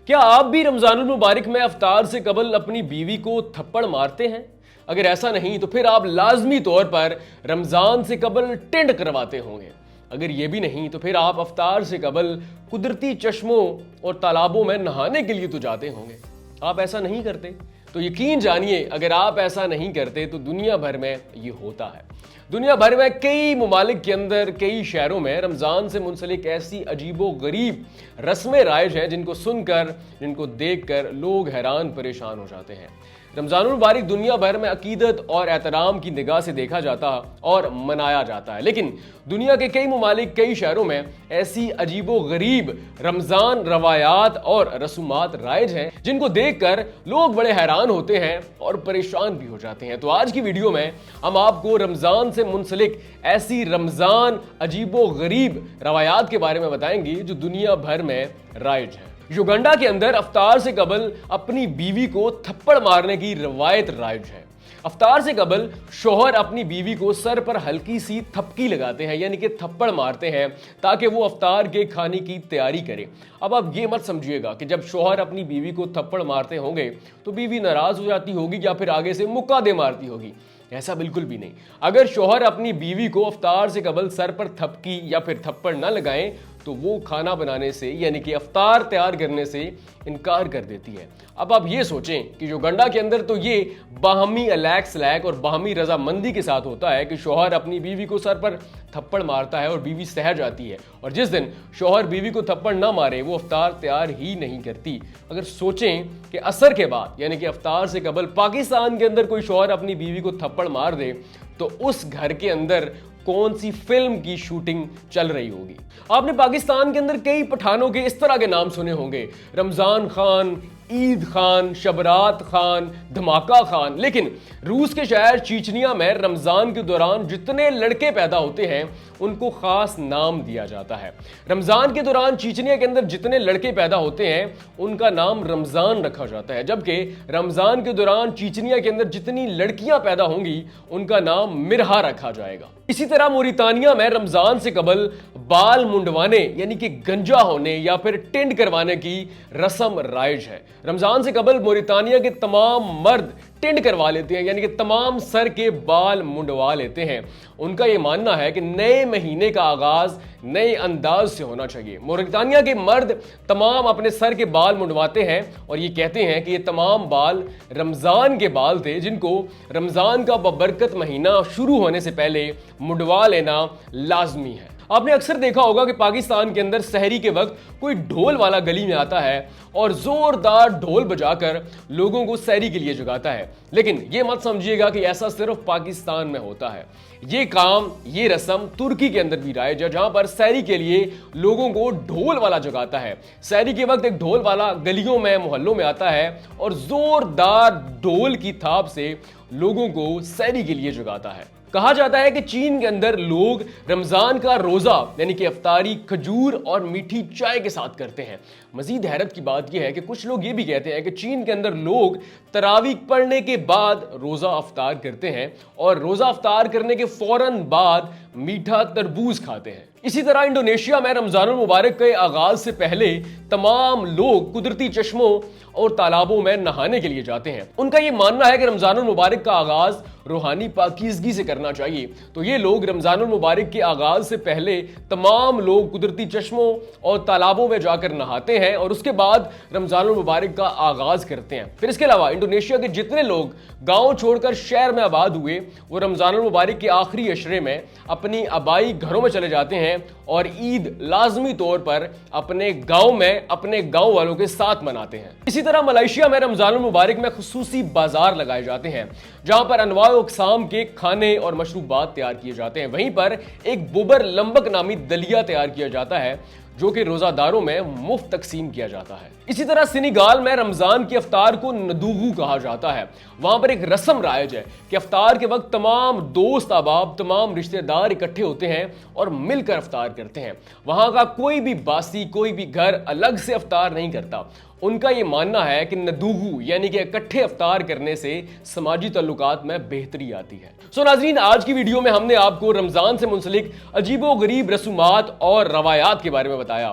کیا آپ بھی رمضان المبارک میں افطار سے قبل اپنی بیوی کو تھپڑ مارتے ہیں؟ اگر ایسا نہیں تو پھر آپ لازمی طور پر رمضان سے قبل ٹینڈ کرواتے ہوں گے۔ اگر یہ بھی نہیں تو پھر آپ افطار سے قبل قدرتی چشموں اور تالابوں میں نہانے کے لیے تو جاتے ہوں گے۔ آپ ایسا نہیں کرتے تو یقین جانیے اگر آپ ایسا نہیں کرتے تو دنیا بھر میں یہ ہوتا ہے۔ دنیا بھر میں کئی ممالک کے اندر کئی شہروں میں رمضان سے منسلک ایسی عجیب و غریب رسمیں رائج ہیں جن کو سن کر جن کو دیکھ کر لوگ حیران پریشان ہو جاتے ہیں۔ رمضان المبارک دنیا بھر میں عقیدت اور احترام کی نگاہ سے دیکھا جاتا اور منایا جاتا ہے، لیکن دنیا کے کئی ممالک کئی شہروں میں ایسی عجیب و غریب رمضان روایات اور رسومات رائج ہیں جن کو دیکھ کر لوگ بڑے حیران ہوتے ہیں اور پریشان بھی ہو جاتے ہیں۔ تو آج کی ویڈیو میں ہم آپ کو رمضان سے منسلک ایسی رمضان عجیب و غریب روایات کے بارے میں بتائیں گے جو دنیا بھر میں رائج ہیں۔ یوگنڈا کے اندر افطار سے قبل اپنی بیوی کو تھپڑ مارنے کی روایت رائج ہے۔ افطار سے قبل شوہر اپنی بیوی کو سر پر ہلکی سی تھپکی لگاتے ہیں، یعنی کہ تھپڑ مارتے ہیں تاکہ وہ افطار کے کھانے کی تیاری کرے۔ اب آپ یہ مت سمجھیے گا کہ جب شوہر اپنی بیوی کو تھپڑ مارتے ہوں گے تو بیوی ناراض ہو جاتی ہوگی یا پھر آگے سے مکہ دے مارتی ہوگی۔ ایسا بالکل بھی نہیں۔ اگر شوہر اپنی بیوی کو افطار سے قبل سر پر تھپکی یا پھر تھپڑ نہ لگائیں تو وہ کھانا بنانے سے یعنی کہ افطار تیار کرنے سے انکار کر دیتی ہے۔ اب آپ یہ سوچیں کہ یوگنڈا کے اندر تو یہ باہمی الیک سلیک اور باہمی رضامندی کے ساتھ ہوتا ہے کہ شوہر اپنی بیوی کو سر پر تھپڑ مارتا ہے اور بیوی سہ جاتی ہے، اور جس دن شوہر بیوی کو تھپڑ نہ مارے وہ افطار تیار ہی نہیں کرتی۔ اگر سوچیں کہ عصر کے بعد یعنی کہ افطار سے قبل پاکستان کے اندر کوئی شوہر اپنی بیوی کو تھپڑ مار دے تو اس گھر کے اندر کون سی فلم کی شوٹنگ چل رہی ہوگی۔ آپ نے پاکستان کے اندر کئی پٹھانوں کے اس طرح کے نام سنے ہوں گے، رمضان خان، عید خان، شبرات خان، دھماکہ خان، لیکن روس کے شہر چیچنیا میں رمضان کے دوران جتنے لڑکے پیدا ہوتے ہیں ان کو خاص نام دیا جاتا ہے۔ رمضان کے دوران چیچنیا کے اندر جتنے لڑکے پیدا ہوتے ہیں ان کا نام رمضان رکھا جاتا ہے، جبکہ رمضان کے دوران چیچنیا کے اندر جتنی لڑکیاں پیدا ہوں گی ان کا نام مرہا رکھا جائے گا۔ اسی طرح موریتانیہ میں رمضان سے قبل بال منڈوانے یعنی کہ گنجا ہونے یا پھر ٹینڈ کروانے کی رسم رائج ہے۔ رمضان سے قبل موریتانیہ کے تمام مرد ٹینڈ کروا لیتے ہیں، یعنی کہ تمام سر کے بال منڈوا لیتے ہیں۔ ان کا یہ ماننا ہے کہ نئے مہینے کا آغاز نئے انداز سے ہونا چاہیے۔ موریتانیہ کے مرد تمام اپنے سر کے بال منڈواتے ہیں اور یہ کہتے ہیں کہ یہ تمام بال رمضان کے بال تھے جن کو رمضان کا ببرکت مہینہ شروع ہونے سے پہلے منڈوا لینا لازمی ہے۔ آپ نے اکثر دیکھا ہوگا کہ پاکستان کے اندر سحری کے وقت کوئی ڈھول والا گلی میں آتا ہے اور زوردار ڈھول بجا کر لوگوں کو سحری کے لیے جگاتا ہے، لیکن یہ مت سمجھیے گا کہ ایسا صرف پاکستان میں ہوتا ہے۔ یہ کام یہ رسم ترکی کے اندر بھی رائج ہے جہاں پر سحری کے لیے لوگوں کو ڈھول والا جگاتا ہے۔ سحری کے وقت ایک ڈھول والا گلیوں میں محلوں میں آتا ہے اور زوردار ڈھول کی تھاپ سے لوگوں کو سحری کے لیے جگاتا ہے۔ کہا جاتا ہے کہ چین کے اندر لوگ رمضان کا روزہ یعنی کہ افطاری کھجور اور میٹھی چائے کے ساتھ کرتے ہیں۔ مزید حیرت کی بات یہ ہے کہ کچھ لوگ یہ بھی کہتے ہیں کہ چین کے اندر لوگ تراویح پڑھنے کے بعد روزہ افطار کرتے ہیں اور روزہ افطار کرنے کے فوراً بعد میٹھا تربوز کھاتے ہیں۔ اسی طرح انڈونیشیا میں رمضان المبارک کے آغاز سے پہلے تمام لوگ قدرتی چشموں اور تالابوں میں نہانے کے لیے جاتے ہیں۔ ان کا یہ ماننا ہے کہ رمضان المبارک کا آغاز روحانی پاکیزگی سے کرنا چاہیے، تو یہ لوگ رمضان المبارک کے آغاز سے پہلے تمام لوگ قدرتی چشموں اور تالابوں میں جا کر نہاتے ہیں اور اس کے بعد رمضان المبارک کا آغاز کرتے ہیں۔ پھر اس کے علاوہ انڈونیشیا کے جتنے لوگ گاؤں چھوڑ کر شہر میں آباد ہوئے وہ رمضان المبارک کے آخری عشرے میں اپنی آبائی گھروں میں چلے جاتے ہیں اور عید لازمی طور پر اپنے گاؤں میں اپنے گاؤں والوں کے ساتھ مناتے ہیں۔ اسی طرح ملائیشیا میں رمضان المبارک میں خصوصی بازار لگائے جاتے ہیں جہاں پر انواع و اقسام کے کھانے اور مشروبات تیار کیے جاتے ہیں۔ وہیں پر ایک بوبر لمبک نامی دلیا تیار کیا جاتا ہے جو کہ روزہ داروں میں مفت تقسیم کیا جاتا ہے۔ اسی طرح سینیگال میں رمضان کی افطار کو ندوغو کہا جاتا ہے۔ وہاں پر ایک رسم رائج ہے کہ افطار کے وقت تمام دوست احباب تمام رشتہ دار اکٹھے ہوتے ہیں اور مل کر افطار کرتے ہیں۔ وہاں کا کوئی بھی باسی کوئی بھی گھر الگ سے افطار نہیں کرتا۔ ان کا یہ ماننا ہے کہ ندوغو یعنی کہ اکٹھے افطار کرنے سے سماجی تعلقات میں بہتری آتی ہے۔ ناظرین، آج کی ویڈیو میں ہم نے آپ کو رمضان سے منسلک عجیب و غریب رسومات اور روایات کے بارے میں بتایا۔